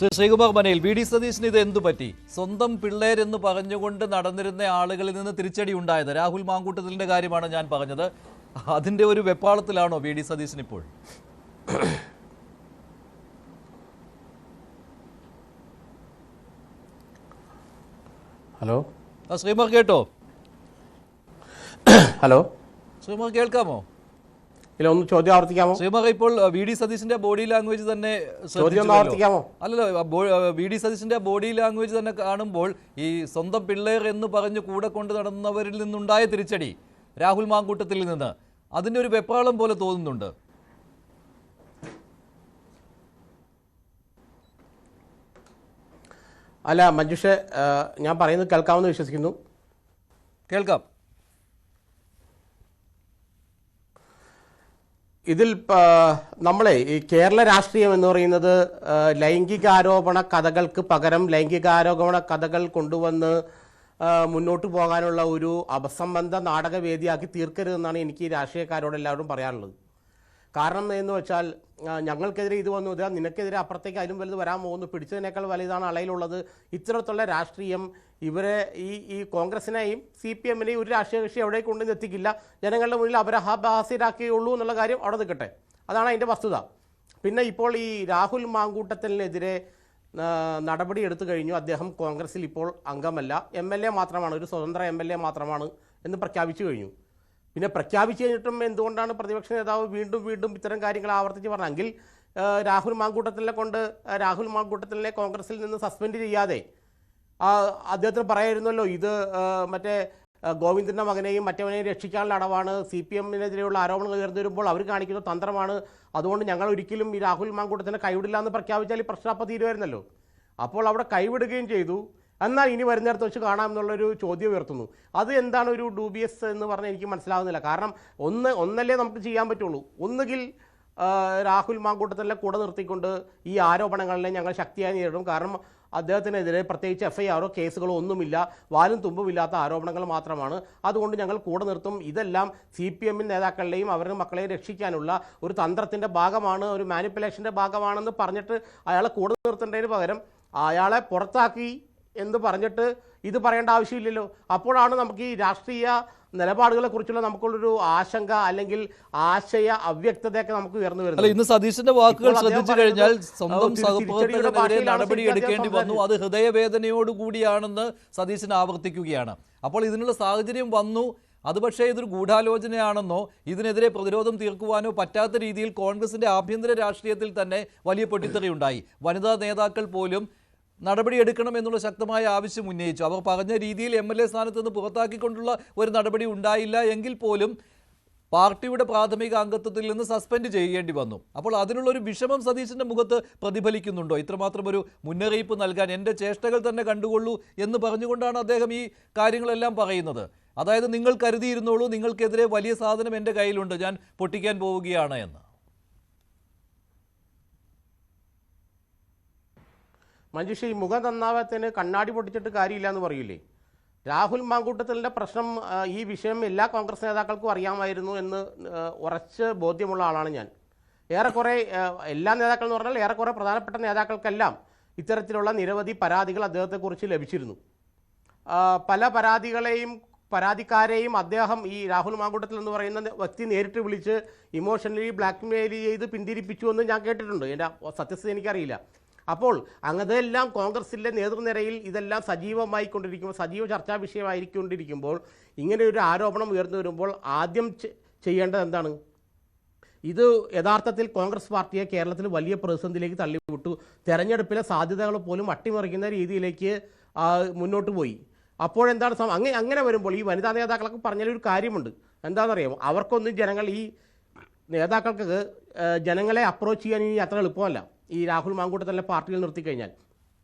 Sreekumar മനയിൽ, V D സതീശന് ഇത് എന്തു പറ്റി? സ്വന്തം പിള്ളേരെന്ന് പറഞ്ഞുകൊണ്ട് നടന്നിരുന്ന ആളുകളിൽ നിന്ന് തിരിച്ചടി ഉണ്ടായത്. രാഹുൽ മാങ്കൂട്ടത്തിലിന്റെ കാര്യമാണ് ഞാൻ പറഞ്ഞത്. അതിന്റെ ഒരു വെപ്പാളത്തിലാണോ വി ഡി സതീശൻ ഇപ്പോൾ? ഹലോ ശ്രീകുമാർ കേട്ടോ? ഹലോ ശ്രീകുമാർ കേൾക്കാമോ? ഇല്ല, ഒന്ന് ചോദ്യം ആവർത്തിക്കാമോ? ശ്രീകുമാർ, ഇപ്പോൾ വി ഡി സതീശന്റെ ബോഡി ലാംഗ്വേജ് തന്നെ അല്ലല്ലോ, വി ഡി സതീശന്റെ ബോഡി ലാംഗ്വേജ് തന്നെ കാണുമ്പോൾ ഈ സ്വന്തം പിള്ളേർ എന്ന് പറഞ്ഞ് കൂടെ കൊണ്ട് നടന്നവരിൽ നിന്നുണ്ടായ തിരിച്ചടി രാഹുൽ മാങ്കൂട്ടത്തിൽ നിന്ന് അതിന്റെ ഒരു വെപ്രാളം പോലെ തോന്നുന്നുണ്ട്. അല്ല മഞ്ജുഷ, ഞാൻ പറയുന്നത് കേൾക്കാമെന്ന് വിശ്വസിക്കുന്നു. കേൾക്കാം. ഇതിൽ നമ്മളെ ഈ കേരള രാഷ്ട്രീയം എന്ന് പറയുന്നത് ലൈംഗികാരോപണ കഥകൾക്ക് പകരം ലൈംഗികാരോപണ കഥകൾ കൊണ്ടുവന്ന് മുന്നോട്ട് പോകാനുള്ള ഒരു അപസംബന്ധ നാടകവേദിയാക്കി തീർക്കരുതെന്നാണ് എനിക്ക് ഈ രാഷ്ട്രീയക്കാരോട് എല്ലാവരും പറയാനുള്ളത്. കാരണം എന്ന് വെച്ചാൽ ഞങ്ങൾക്കെതിരെ ഇത് വന്നു, ഇതാ നിനക്കെതിരെ അപ്പുറത്തേക്ക് അതിലും വലുത് വരാൻ പോകുന്നു, പിടിച്ചതിനേക്കാൾ വലുതാണ് അളയിലുള്ളത്. ഇത്തരത്തിലുള്ള രാഷ്ട്രീയം ഇവരെ ഈ കോൺഗ്രസിനെയും CPM-നെയും ഒരു രാഷ്ട്രീയ കക്ഷി എവിടെ കൊണ്ടുവന്ന് എത്തിക്കില്ല. ജനങ്ങളുടെ മുന്നിൽ അപഹാസ്യരാക്കുകയുള്ളൂ എന്നുള്ള കാര്യം അവിടെ നിൽക്കട്ടെ, അതാണ് അതിൻ്റെ വസ്തുത. പിന്നെ ഇപ്പോൾ ഈ രാഹുൽ മാങ്കൂട്ടത്തിനെതിരെ നടപടി എടുത്തു കഴിഞ്ഞു. അദ്ദേഹം കോൺഗ്രസിൽ ഇപ്പോൾ അംഗമല്ല, MLA മാത്രമാണ്, ഒരു സ്വതന്ത്ര MLA മാത്രമാണ് എന്ന് പ്രഖ്യാപിച്ചു കഴിഞ്ഞു. പിന്നെ പ്രഖ്യാപിച്ചു കഴിഞ്ഞിട്ടും എന്തുകൊണ്ടാണ് പ്രതിപക്ഷ നേതാവ് വീണ്ടും വീണ്ടും ഇത്തരം കാര്യങ്ങൾ ആവർത്തിച്ച് പറഞ്ഞെങ്കിൽ രാഹുൽ മാങ്കൂട്ടത്തിലിനെ കോൺഗ്രസിൽ നിന്ന് സസ്പെൻഡ് ചെയ്യാതെ അദ്ദേഹത്തിന് പറയായിരുന്നല്ലോ, ഇത് മറ്റേ ഗോവിന്ദൻ്റെ മകനെയും മറ്റവനെയും രക്ഷിക്കാനുള്ള അടവാണ്, CPM-നെതിരെയുള്ള ആരോപണങ്ങൾ ഉയർന്നു വരുമ്പോൾ അവർ കാണിക്കുന്ന തന്ത്രമാണ്, അതുകൊണ്ട് ഞങ്ങൾ ഒരിക്കലും ഈ രാഹുൽ മാങ്കൂട്ടത്തിനെ കൈവിടില്ല എന്ന് പ്രഖ്യാപിച്ചാൽ ഈ പ്രശ്നപ്പം തീരുമായിരുന്നല്ലോ. അപ്പോൾ അവിടെ കൈവിടുകയും ചെയ്തു. എന്നാൽ ഇനി വരുന്നിടത്ത് വെച്ച് കാണാം എന്നുള്ളൊരു ചോദ്യം ഉയർത്തുന്നു. അത് എന്താണ് ഒരു ഡൂബിയസ് എന്ന് പറഞ്ഞാൽ എനിക്ക് മനസ്സിലാകുന്നില്ല. കാരണം ഒന്നല്ലേ നമുക്ക് ചെയ്യാൻ പറ്റുള്ളൂ. ഒന്നുകിൽ രാഹുൽ മാങ്കൂട്ടത്തിലെ കൂടെ നിർത്തിക്കൊണ്ട് ഈ ആരോപണങ്ങളെ ഞങ്ങൾ ശക്തിയായി നേരിടും. കാരണം അദ്ദേഹത്തിനെതിരെ പ്രത്യേകിച്ച് FIR-ഓ കേസുകളോ ഒന്നുമില്ല, വാലും തുമ്പുമില്ലാത്ത ആരോപണങ്ങൾ മാത്രമാണ്, അതുകൊണ്ട് ഞങ്ങൾ കൂടെ നിർത്തും. ഇതെല്ലാം CPM നേതാക്കളുടെയും അവരുടെ മക്കളെയും രക്ഷിക്കാനുള്ള ഒരു തന്ത്രത്തിൻ്റെ ഭാഗമാണ്, ഒരു മാനിപ്പുലേഷൻ്റെ ഭാഗമാണെന്ന് പറഞ്ഞിട്ട് അയാളെ കൂടെ നിർത്തേണ്ടതിന് പകരം അയാളെ പുറത്താക്കി എന്ന് പറഞ്ഞിട്ട് ഇത് പറയേണ്ട ആവശ്യമില്ലല്ലോ. അപ്പോഴാണ് നമുക്ക് ഈ രാഷ്ട്രീയ നിലപാടുകളെ കുറിച്ചുള്ള നമുക്കുള്ളൊരു ആശങ്ക അല്ലെങ്കിൽ ആശയ അവ്യക്തതയൊക്കെ നമുക്ക് ഉയർന്നു വരുന്നത്. ഇന്ന് സതീശന്റെ വാക്കുകൾ ശ്രദ്ധിച്ചു കഴിഞ്ഞാൽ സ്വന്തം സഹപ്രവർത്തകർക്കെതിരെ നടപടി എടുക്കേണ്ടി വന്നു, അത് ഹൃദയവേദനയോടുകൂടിയാണെന്ന് സതീശൻ ആവർത്തിക്കുകയാണ്. അപ്പോൾ ഇതിനുള്ള സാഹചര്യം വന്നു, അത് പക്ഷേ ഇതൊരു ഗൂഢാലോചനയാണെന്നോ ഇതിനെതിരെ പ്രതിരോധം തീർക്കുവാനോ പറ്റാത്ത രീതിയിൽ കോൺഗ്രസിന്റെ ആഭ്യന്തര രാഷ്ട്രീയത്തിൽ തന്നെ വലിയ പൊട്ടിത്തെറിയുണ്ടായി. വനിതാ നേതാക്കൾ പോലും നടപടിയെടുക്കണം എന്നുള്ള ശക്തമായ ആവശ്യം ഉന്നയിച്ചു. അവർ പറഞ്ഞ രീതിയിൽ MLA സ്ഥാനത്ത് നിന്ന് പുറത്താക്കിക്കൊണ്ടുള്ള ഒരു നടപടി ഉണ്ടായില്ല എങ്കിൽ പോലും പാർട്ടിയുടെ പ്രാഥമിക അംഗത്വത്തിൽ നിന്ന് സസ്പെൻഡ് ചെയ്യേണ്ടി വന്നു. അപ്പോൾ അതിനുള്ളൊരു വിഷമം സതീശന്റെ മുഖത്ത് പ്രതിഫലിക്കുന്നുണ്ടോ? ഇത്രമാത്രം ഒരു മുന്നറിയിപ്പ് നൽകാൻ എൻ്റെ ചേഷ്ടകൾ തന്നെ കണ്ടുകൊള്ളൂ എന്ന് പറഞ്ഞുകൊണ്ടാണ് അദ്ദേഹം ഈ കാര്യങ്ങളെല്ലാം പറയുന്നത്. അതായത് നിങ്ങൾ കരുതിയിരുന്നോളൂ, നിങ്ങൾക്കെതിരെ വലിയ സാധനം എൻ്റെ കയ്യിലുണ്ട്, ഞാൻ പൊട്ടിക്കാൻ പോവുകയാണ് എന്ന്. മഞ്ജുഷ, ഈ മുഖം നന്നാവത്തിന് കണ്ണാടി പൊട്ടിച്ചിട്ട് കാര്യമില്ല എന്ന് പറയില്ലേ? രാഹുൽ മാങ്കൂട്ടത്തിലിൻ്റെ പ്രശ്നം, ഈ വിഷയം എല്ലാ കോൺഗ്രസ് നേതാക്കൾക്കും അറിയാമായിരുന്നു എന്ന് ഉറച്ച് ബോധ്യമുള്ള ആളാണ് ഞാൻ. ഏറെക്കുറെ എല്ലാ നേതാക്കൾ എന്ന് പറഞ്ഞാൽ ഏറെക്കുറെ പ്രധാനപ്പെട്ട നേതാക്കൾക്കെല്ലാം ഇത്തരത്തിലുള്ള നിരവധി പരാതികൾ അദ്ദേഹത്തെക്കുറിച്ച് ലഭിച്ചിരുന്നു. പല പരാതിക്കാരെയും അദ്ദേഹം, ഈ രാഹുൽ മാങ്കൂട്ടത്തിൽ എന്ന് പറയുന്ന വ്യക്തി നേരിട്ട് വിളിച്ച് ഇമോഷണലി ബ്ലാക്ക്മെയിൽ ചെയ്ത് പിന്തിരിപ്പിച്ചു എന്ന് ഞാൻ കേട്ടിട്ടുണ്ട്. എൻ്റെ സത്യസ്ഥത എനിക്കറിയില്ല. അപ്പോൾ അങ്ങനെല്ലാം കോൺഗ്രസിലെ നേതൃനിരയിൽ ഇതെല്ലാം സജീവ ചർച്ചാ വിഷയമായിക്കൊണ്ടിരിക്കുമ്പോൾ ഇങ്ങനെ ഒരു ആരോപണം ഉയർന്നു വരുമ്പോൾ ആദ്യം ചെയ്യേണ്ടത് എന്താണ്? ഇത് യഥാർത്ഥത്തിൽ കോൺഗ്രസ് പാർട്ടിയെ കേരളത്തിൽ വലിയ പ്രതിസന്ധിയിലേക്ക് തള്ളിവിട്ടു. തെരഞ്ഞെടുപ്പിലെ സാധ്യതകൾ പോലും അട്ടിമറിക്കുന്ന രീതിയിലേക്ക് മുന്നോട്ട് പോയി. അപ്പോഴെന്താണ് അങ്ങനെ വരുമ്പോൾ ഈ വനിതാ നേതാക്കളൊക്കെ പറഞ്ഞൊരു കാര്യമുണ്ട്. എന്താണെന്നറിയാമോ? അവർക്കൊന്നും ഈ നേതാക്കൾക്ക് ജനങ്ങളെ അപ്രോച്ച് ചെയ്യാൻ ഇനി അത്ര എളുപ്പമല്ല. ഈ രാഹുൽ മാങ്കൂട്ടത്തിലെ പാർട്ടിയിൽ നിർത്തിക്കഴിഞ്ഞാൽ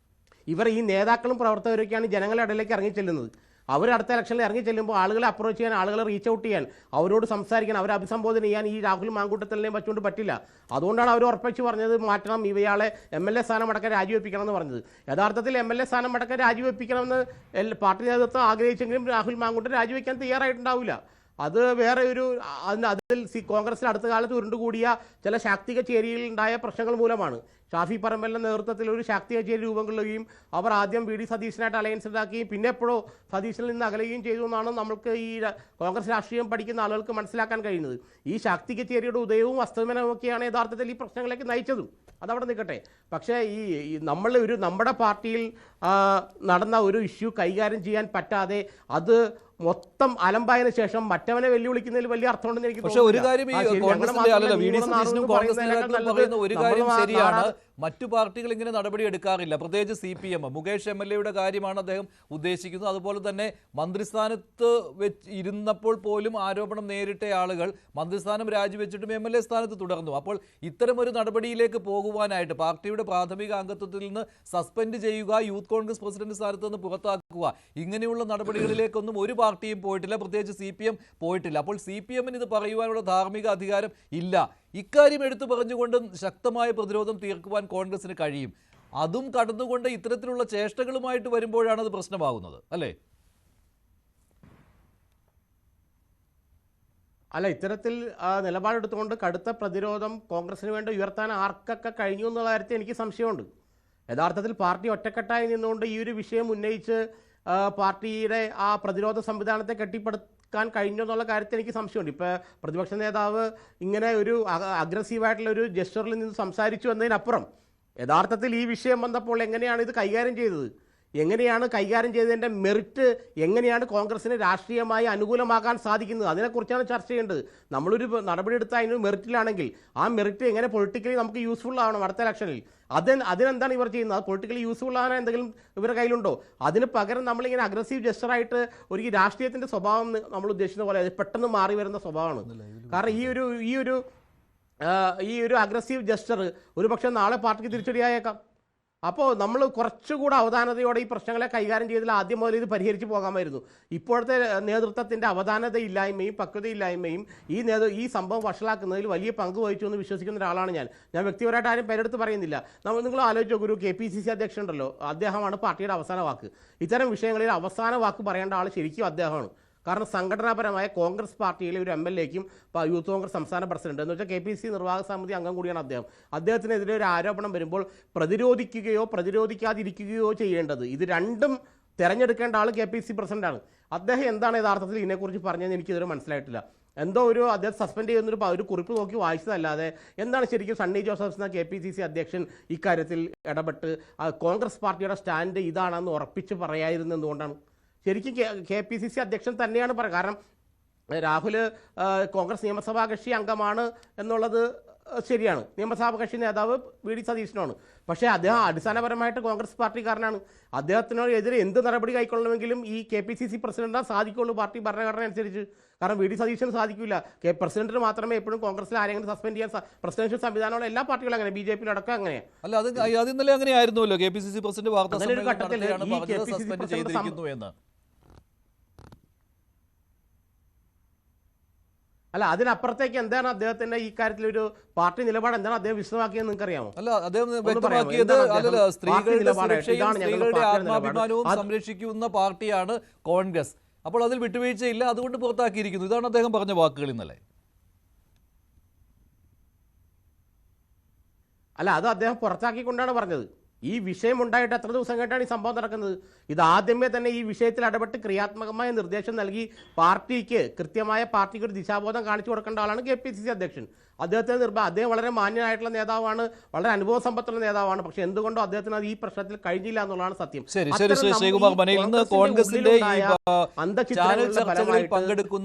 ഇവർ ഈ നേതാക്കളും പ്രവർത്തകരൊക്കെയാണ് ജനങ്ങളുടെ ഇടയിലേക്ക് ഇറങ്ങിച്ചെല്ലുന്നത്. അവർ അടുത്ത ഇലക്ഷനിൽ ഇറങ്ങിച്ചെല്ലുമ്പോൾ ആളുകളെ അപ്രോച്ച് ചെയ്യാൻ, ആളുകളെ റീച്ച് ഔട്ട് ചെയ്യാൻ, അവരോട് സംസാരിക്കാൻ, അവരെ അഭിസംബോധന ചെയ്യാൻ ഈ രാഹുൽ മാങ്കൂട്ടത്തിലിനെയും വെച്ചുകൊണ്ട് പറ്റില്ല. അതുകൊണ്ടാണ് അവർ ഉറപ്പിച്ച് പറഞ്ഞത് മാറ്റണം, ഇവയാളെ MLA സ്ഥാനം അടക്കം രാജിവെപ്പിക്കണം എന്ന് പറഞ്ഞത്. യഥാർത്ഥത്തിൽ MLA സ്ഥാനം അടക്കം രാജിവെപ്പിക്കണമെന്ന് പാർട്ടി നേതൃത്വം ആഗ്രഹിച്ചെങ്കിലും രാഹുൽ മാങ്കൂട്ടൻ രാജിവെക്കാൻ തയ്യാറായിട്ടുണ്ടാവില്ല. അത് വേറെ ഒരു അതിൽ കോൺഗ്രസിൽ അടുത്ത കാലത്ത് ഉരുണ്ടുകൂടിയ ചില ശാക്തിക ചേരിയിൽ ഉണ്ടായ പ്രശ്നങ്ങൾ മൂലമാണ്. ഷാഫി പറമ്പലിന്റെ നേതൃത്വത്തിൽ ഒരു ശാക്തി കച്ചേരി രൂപം കൊള്ളുകയും അവർ ആദ്യം വി ഡി സതീശനായിട്ട് അലയൻസ് ഉണ്ടാക്കുകയും പിന്നെ എപ്പോഴോ സതീശനിൽ നിന്ന് അകലുകയും ചെയ്തു എന്നാണ് നമുക്ക് ഈ കോൺഗ്രസ് രാഷ്ട്രീയം പഠിക്കുന്ന ആളുകൾക്ക് മനസ്സിലാക്കാൻ കഴിയുന്നത്. ഈ ശാക്തി കച്ചേരിയുടെ ഉദയവും അസ്തമനവുമൊക്കെയാണ് യഥാർത്ഥത്തിൽ ഈ പ്രശ്നങ്ങളിലേക്ക് നയിച്ചതും. അതവിടെ നിൽക്കട്ടെ. പക്ഷേ ഈ നമ്മുടെ പാർട്ടിയിൽ നടന്ന ഒരു ഇഷ്യൂ കൈകാര്യം ചെയ്യാൻ പറ്റാതെ അത് മൊത്തം അലമ്പായതിനു ശേഷം മറ്റവനെ വെല്ലുവിളിക്കുന്നതിൽ വലിയ അർത്ഥമുണ്ടെന്ന് എനിക്ക് പക്ഷേ ഒരു കാര്യം ഈ കോൺഗ്രസിന്റെ അല്ലല്ലോ വി ഡി സതീശനും കോൺഗ്രസ് നേതാക്കളും പറയുന്ന ഒരു കാര്യം ശരിയാണ്, മറ്റു പാർട്ടികൾ ഇങ്ങനെ നടപടി എടുക്കാറില്ല, പ്രത്യേകിച്ച് CPM. മുകേഷ് MLA കാര്യമാണ് അദ്ദേഹം ഉദ്ദേശിക്കുന്നത്. അതുപോലെ തന്നെ മന്ത്രിസ്ഥാനത്ത് ഇരുന്നപ്പോൾ പോലും ആരോപണം നേരിട്ട ആളുകൾ മന്ത്രിസ്ഥാനം രാജിവെച്ചിട്ടും MLA സ്ഥാനത്ത് തുടർന്നു. അപ്പോൾ ഇത്തരം ഒരു നടപടിയിലേക്ക് പോകുവാനായിട്ട് പാർട്ടിയുടെ പ്രാഥമിക അംഗത്വത്തിൽ നിന്ന് സസ്പെൻഡ് ചെയ്യുക, യൂത്ത് കോൺഗ്രസ് പ്രസിഡന്റ് സ്ഥാനത്ത് നിന്ന് പുറത്താക്കുക, ഇങ്ങനെയുള്ള നടപടികളിലേക്കൊന്നും ഒരു പാർട്ടിയും പോയിട്ടില്ല, പ്രത്യേകിച്ച് CPM പോയിട്ടില്ല. അപ്പോൾ CPM-ന് ഇത് പറയുവാനുള്ള ധാർമ്മിക അധികാരം ഇല്ല. ഇക്കാര്യം എടുത്തു പറഞ്ഞുകൊണ്ട് ശക്തമായ പ്രതിരോധം തീർക്കുവാൻ കോൺഗ്രസിന് കഴിയും. അതും കടന്നുകൊണ്ട് ഇത്തരത്തിലുള്ള ചേഷ്ടകളുമായിട്ട് വരുമ്പോഴാണ് അത് പ്രശ്നമാകുന്നത്, അല്ലേ? അല്ല, ഇത്തരത്തിൽ നിലപാടെടുത്തുകൊണ്ട് കടുത്ത പ്രതിരോധം കോൺഗ്രസിന് വേണ്ടി ഉയർത്താൻ ആർക്കൊക്കെ കഴിഞ്ഞു എന്നുള്ള കാര്യത്തിൽ എനിക്ക് സംശയമുണ്ട്. യഥാർത്ഥത്തിൽ പാർട്ടി ഒറ്റക്കെട്ടായി നിന്നുകൊണ്ട് ഈ ഒരു വിഷയം ഉന്നയിച്ച് പാർട്ടിയുടെ ആ പ്രതിരോധ സംവിധാനത്തെ കെട്ടിപ്പടുക്കാൻ കഴിഞ്ഞു എന്നുള്ള കാര്യത്തിൽ എനിക്ക് സംശയമുണ്ട്. ഇപ്പോൾ പ്രതിപക്ഷ നേതാവ് ഇങ്ങനെ ഒരു അഗ്രസീവായിട്ടുള്ള ഒരു ജസ്റ്ററിൽ നിന്ന് സംസാരിച്ചു എന്നതിനപ്പുറം യഥാർത്ഥത്തിൽ ഈ വിഷയം വന്നപ്പോൾ എങ്ങനെയാണ് ഇത് കൈകാര്യം ചെയ്തത്, എങ്ങനെയാണ് കൈകാര്യം ചെയ്തതിൻ്റെ മെറിറ്റ് എങ്ങനെയാണ് കോൺഗ്രസിന് രാഷ്ട്രീയമായി അനുകൂലമാക്കാൻ സാധിക്കുന്നത്, അതിനെക്കുറിച്ചാണ് ചർച്ച ചെയ്യേണ്ടത്. നമ്മളൊരു നടപടി എടുത്താൽ അതിന് മെറിറ്റിലാണെങ്കിൽ ആ മെറിറ്റ് എങ്ങനെ പൊളിറ്റിക്കലി നമുക്ക് യൂസ്ഫുൾ ആവണം അടുത്ത ഇലക്ഷനിൽ. അതിനെന്താണ് ഇവർ ചെയ്യുന്നത്? അത് പൊളിറ്റിക്കലി യൂസ്ഫുൾ ആകാൻ എന്തെങ്കിലും ഇവരുടെ കയ്യിലുണ്ടോ? അതിന് പകരം നമ്മളിങ്ങനെ അഗ്രസീവ് ജസ്റ്ററായിട്ട് ഒരു രാഷ്ട്രീയത്തിൻ്റെ സ്വഭാവം നമ്മൾ ഉദ്ദേശിക്കുന്ന പോലെ പെട്ടെന്ന് മാറി വരുന്ന സ്വഭാവമാണ്. കാരണം ഈ ഒരു അഗ്രസീവ് ജസ്റ്റർ ഒരു പക്ഷേ നാളെ പാർട്ടിക്ക് തിരിച്ചടിയായേക്കാം. അപ്പോൾ നമ്മൾ കുറച്ചുകൂടെ അവധാനതയോടെ ഈ പ്രശ്നങ്ങളെ കൈകാര്യം ചെയ്തതിൽ ആദ്യം മുതൽ ഇത് പരിഹരിച്ച് പോകാമായിരുന്നു. ഇപ്പോഴത്തെ നേതൃത്വത്തിൻ്റെ അവധാനതയില്ലായ്മയും പക്വതയില്ലായ്മയും ഈ സംഭവം വഷളാക്കുന്നതിൽ വലിയ പങ്ക് വഹിച്ചു എന്ന് വിശ്വസിക്കുന്ന ഒരാളാണ് ഞാൻ. വ്യക്തിപരമായിട്ട് ആരും പേരെടുത്ത് പറയുന്നില്ല. നിങ്ങൾ ആലോചിച്ച് നോക്കൂ, ഒരു KPCC അധ്യക്ഷൻ ഉണ്ടല്ലോ, അദ്ദേഹമാണ് പാർട്ടിയുടെ അവസാന വാക്ക്. ഇത്തരം വിഷയങ്ങളിൽ അവസാന വാക്ക് പറയേണ്ട ആൾ ശരിക്കും അദ്ദേഹമാണ്. കാരണം സംഘടനാപരമായ കോൺഗ്രസ് പാർട്ടിയിലെ ഒരു MLA-ക്കും യൂത്ത് കോൺഗ്രസ് സംസ്ഥാന പ്രസിഡന്റ് എന്ന് വെച്ചാൽ KPCC നിർവാഹക സമിതി അംഗം കൂടിയാണ് അദ്ദേഹം. അദ്ദേഹത്തിനെതിരെ ഒരു ആരോപണം വരുമ്പോൾ പ്രതിരോധിക്കുകയോ പ്രതിരോധിക്കാതിരിക്കുകയോ ചെയ്യേണ്ടത്, ഇത് രണ്ടും തിരഞ്ഞെടുക്കേണ്ട ആൾ KPCC പ്രസിഡന്റാണ്. അദ്ദേഹം എന്താണ് യഥാർത്ഥത്തിൽ ഇതിനെക്കുറിച്ച് പറഞ്ഞതെന്ന് എനിക്കിതുവരെ മനസ്സിലായിട്ടില്ല. എന്തോ അദ്ദേഹം സസ്പെൻഡ് ചെയ്യുന്നൊരു ഒരു കുറിപ്പ് നോക്കി വായിച്ചതല്ലാതെ എന്താണ് ശരിക്കും സണ്ണി ജോസഫ് എന്ന KPCC അധ്യക്ഷൻ ഇക്കാര്യത്തിൽ ഇടപെട്ട് കോൺഗ്രസ് പാർട്ടിയുടെ സ്റ്റാൻഡ് ഇതാണെന്ന് ഉറപ്പിച്ച് പറയായിരുന്നു എന്തുകൊണ്ടാണ്? ശരിക്കും KPCC അധ്യക്ഷൻ തന്നെയാണ് പറയുക. കാരണം രാഹുൽ കോൺഗ്രസ് നിയമസഭാ കക്ഷി അംഗമാണ് എന്നുള്ളത് ശരിയാണ്, നിയമസഭാ കക്ഷി നേതാവ് വി ഡി സതീശനാണ്. പക്ഷേ അദ്ദേഹം അടിസ്ഥാനപരമായിട്ട് കോൺഗ്രസ് പാർട്ടിക്കാരനാണ്. അദ്ദേഹത്തിനെതിരെ എന്ത് നടപടി കൈക്കൊള്ളണമെങ്കിലും ഈ KPCC പ്രസിഡന്റിന് സാധിക്കുള്ളൂ പാർട്ടി ഭരണഘടന അനുസരിച്ച്. കാരണം വി ഡി സതീശന് സാധിക്കില്ല. പ്രസിഡന്റിന് മാത്രമേ എപ്പോഴും കോൺഗ്രസിൽ ആരെങ്കിലും സസ്പെൻഡ് ചെയ്യാൻ പ്രസിഡൻഷ്യൽ സംവിധാനമുള്ള എല്ലാ പാർട്ടികളും അങ്ങനെ, BJP അടക്കം അങ്ങനെയാണ്. അല്ല, അത് ഇന്നലെ അങ്ങനെയായിരുന്നല്ലോ. KPCC പ്രസിഡന്റ് വാർത്താ ഘട്ടത്തിൽ സസ്പെൻഡ് ചെയ്തിരിക്കുന്നു എന്ന്. അല്ല, അതിനപ്പുറത്തേക്ക് എന്താണ് അദ്ദേഹത്തിന്റെ ഈ കാര്യത്തിൽ ഒരു പാർട്ടി നിലപാട് എന്താണ് അദ്ദേഹം വിശദമാക്കിയെന്ന് നിങ്ങൾക്കറിയാമോ? അല്ല, അദ്ദേഹം വ്യക്തമാക്കിയത് സ്ത്രീകളുടെ സുരക്ഷയും സ്ത്രീകളുടെ ആത്മാഭിമാനവും സംരക്ഷിക്കുന്ന പാർട്ടിയാണ് കോൺഗ്രസ്. അപ്പോൾ അതിൽ വിട്ടുവീഴ്ചയില്ല, അതുകൊണ്ട് പുറത്താക്കിയിരിക്കുന്നു. ഇതാണ് അദ്ദേഹം പറഞ്ഞ വാക്കുകൾ ഇന്നലെ. അല്ല, അത് അദ്ദേഹം പുറത്താക്കിക്കൊണ്ടാണ് പറഞ്ഞത്. ഈ വിഷയം ഉണ്ടായിട്ട് എത്ര ദിവസം കഴിഞ്ഞാണ് ഈ സംഭവം നടക്കുന്നത്? ഇത് ആദ്യമേ തന്നെ ഈ വിഷയത്തിൽ ഇടപെട്ട് ക്രിയാത്മകമായ നിർദ്ദേശം നൽകി പാർട്ടിക്ക് ഒരു ദിശാബോധം കാണിച്ചു കൊടുക്കേണ്ട ആളാണ് KPCC അധ്യക്ഷൻ. അദ്ദേഹം വളരെ മാന്യനായിട്ടുള്ള നേതാവാണ്, വളരെ അനുഭവ സമ്പത്തുള്ള നേതാവാണ്. പക്ഷെ എന്തുകൊണ്ടോ അദ്ദേഹത്തിന് അത് ഈ പ്രശ്നത്തിൽ കഴിഞ്ഞില്ല എന്നുള്ളതാണ് സത്യം. ശ്രീകുമാർ മനയിൽ നിന്ന് കോൺഗ്രസിന്റെ ചാനൽ ചർച്ചകളിൽ പങ്കെടുക്കുന്ന